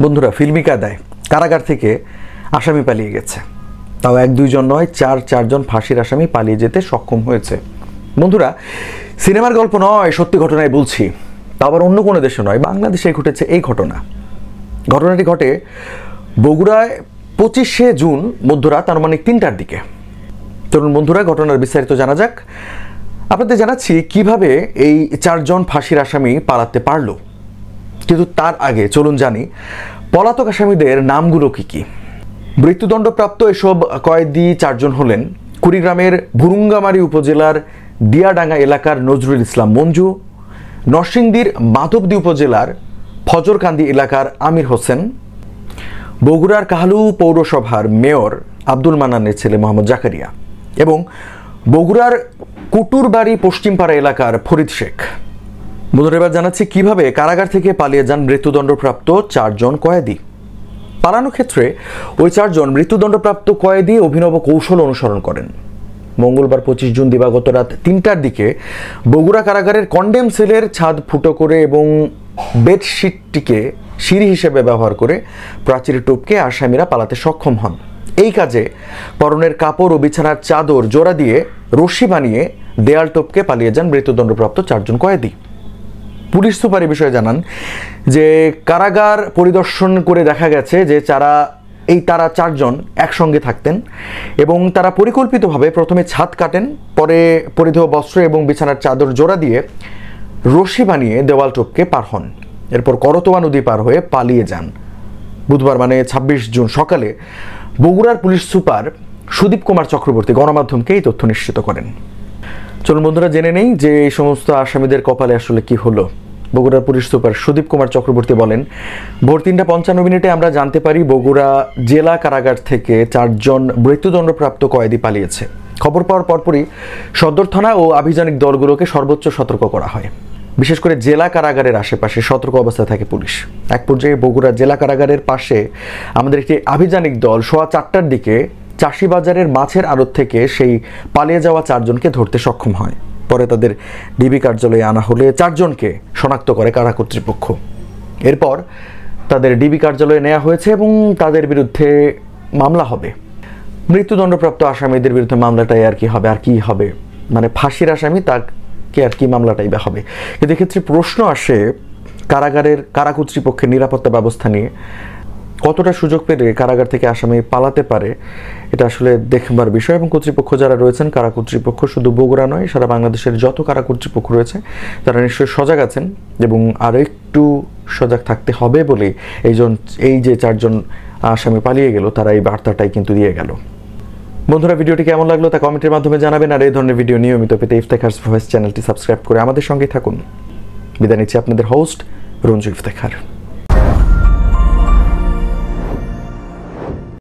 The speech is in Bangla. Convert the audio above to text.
বন্ধুরা, ফিল্মি কায়দায় কারাগার থেকে আসামি পালিয়ে গেছে। তাও 1-2 জন নয়, 4 জন ফাঁসির আসামি পালিয়ে যেতে সক্ষম হয়েছে। বন্ধুরা, সিনেমার গল্প নয়, সত্যি ঘটনায় বলছি। তা আবার অন্য কোনো দেশে নয়, বাংলাদেশে ঘটেছে এই ঘটনা। ঘটনাটি ঘটে বগুড়ায় 25শে জুন মধ্যরাত আনুমানিক 3টার দিকে। চলুন বন্ধুরা, ঘটনার বিস্তারিত জানা যাক। আপনাদের জানাচ্ছি কিভাবে এই 4 জন ফাঁসির আসামি পালাতে পারল। কিন্তু তার আগে চলুন জানি পলাতক আসামিদের নামগুলো কি কি। মৃত্যুদণ্ডপ্রাপ্ত এসব কয়েদি 4 জন হলেন কুড়িগ্রামের ভুরুঙ্গামারী উপজেলার দিয়াডাঙ্গা এলাকার নজরুল ইসলাম মঞ্জু, নরসিংদীর মাধবদী উপজেলার ফজরকান্দি এলাকার আমির হোসেন, বগুড়ার কাহালু পৌরসভার মেয়র আব্দুল মান্নানের ছেলে মোহাম্মদ জাকারিয়া এবং বগুড়ার কুটুরবাড়ি পশ্চিমপাড়া এলাকার ফরিদ শেখ। বন্ধুরা, এবার জানাচ্ছি কিভাবে কারাগার থেকে পালিয়ে যান মৃত্যুদণ্ডপ্রাপ্ত 4 জন কয়েদি। পালানোর ক্ষেত্রে ওই 4 জন মৃত্যুদণ্ডপ্রাপ্ত কয়েদি অভিনব কৌশল অনুসরণ করেন। মঙ্গলবার 25 জুন দিবাগত রাত 3টার দিকে বগুড়া কারাগারের কন্ডেম সেলের ছাদ ফুটো করে এবং বেডশিটটিকে সিঁড়ি হিসেবে ব্যবহার করে প্রাচীর টপকে আসামিরা পালাতে সক্ষম হন। এই কাজে পরনের কাপড় ও বিছানার চাদর জোড়া দিয়ে রশি বানিয়ে দেয়াল টপকে পালিয়ে যান মৃত্যুদণ্ডপ্রাপ্ত 4 জন কয়েদি। পুলিশ সুপার এই বিষয়ে জানান যে কারাগার পরিদর্শন করে দেখা গেছে যে তারা 4 জন একসঙ্গে থাকতেন এবং তারা পরিকল্পিতভাবে প্রথমে ছাদ কাটেন, পরে পরিধেয় বস্ত্র এবং বিছানার চাদর জোড়া দিয়ে রশি বানিয়ে দেওয়াল টপকে পার হন। এরপর করতোয়া নদী পার হয়ে পালিয়ে যান। বুধবার মানে 26 জুন সকালে বগুড়ার পুলিশ সুপার সুদীপ কুমার চক্রবর্তী গণমাধ্যমকে এই তথ্য নিশ্চিত করেন। চলুন বন্ধুরা, জেনে নেই যে এই সমস্ত আসামিদের কপালে আসলে কি হলো। বগুড়ার পুলিশ সুপার সুদীপ কুমার চক্রবর্তী বলেন, ভোর 3:55 আমরা জানতে পারি বগুড়া জেলা কারাগার থেকে 4 জন মৃত্যুদণ্ডপ্রাপ্ত কয়েদি পালিয়েছে। খবর পাওয়ার পরপরই সদর থানা ও আভিযানিক দলগুলোকে সর্বোচ্চ সতর্ক করা হয়। বিশেষ করে জেলা কারাগারের আশেপাশে সতর্ক অবস্থায় থাকে পুলিশ। এক পর্যায়ে বগুড়া জেলা কারাগারের পাশে আমাদের একটি আভিযানিক দল 4:15টার দিকে চাষিবাজারের মাছের আড়ত থেকে সেই পালিয়ে যাওয়া 4 জনকে ধরতে সক্ষম হয়। পরে তাদের ডিবি কার্যালয়ে আনা হলে 4 জনকে শনাক্ত করে কারা কর্তৃপক্ষ। এরপর তাদের ডিবি কার্যালয়ে নেওয়া হয়েছে এবং তাদের বিরুদ্ধে মামলা হবে। মৃত্যুদণ্ডপ্রাপ্ত আসামিদের বিরুদ্ধে মামলাটাই আর কি হবে, মানে ফাঁসির আসামি তাকে আর কি মামলাটাই বা হবে। কিন্তু এক্ষেত্রে প্রশ্ন আসে কারা কর্তৃপক্ষের নিরাপত্তা ব্যবস্থা নিয়ে। কতটা সুযোগ পেলে কারাগার থেকে আসামি পালাতে পারে, এটা আসলে দেখবার বিষয়। এবং কর্তৃপক্ষ যারা রয়েছেন, কারা কর্তৃপক্ষ শুধু বগুড়া নয়, সারা বাংলাদেশের যত কারা কর্তৃপক্ষ রয়েছে তারা নিশ্চয়ই সজাগ আছেন এবং আরও একটু সজাগ থাকতে হবে বলে এই যে 4 জন আসামি পালিয়ে গেল, তারা এই বার্তাটাই কিন্তু দিয়ে গেল। বন্ধুরা, ভিডিওটি কেমন লাগলো তা কমেন্টের মাধ্যমে জানাবেন। আর এই ধরনের ভিডিও নিয়মিত পেতে ইফতেখারস ভয়েস চ্যানেলটি সাবস্ক্রাইব করে আমাদের সঙ্গে থাকুন। বিদায় নিচ্ছি আপনাদের হোস্ট রঞ্জু ইফতেখার।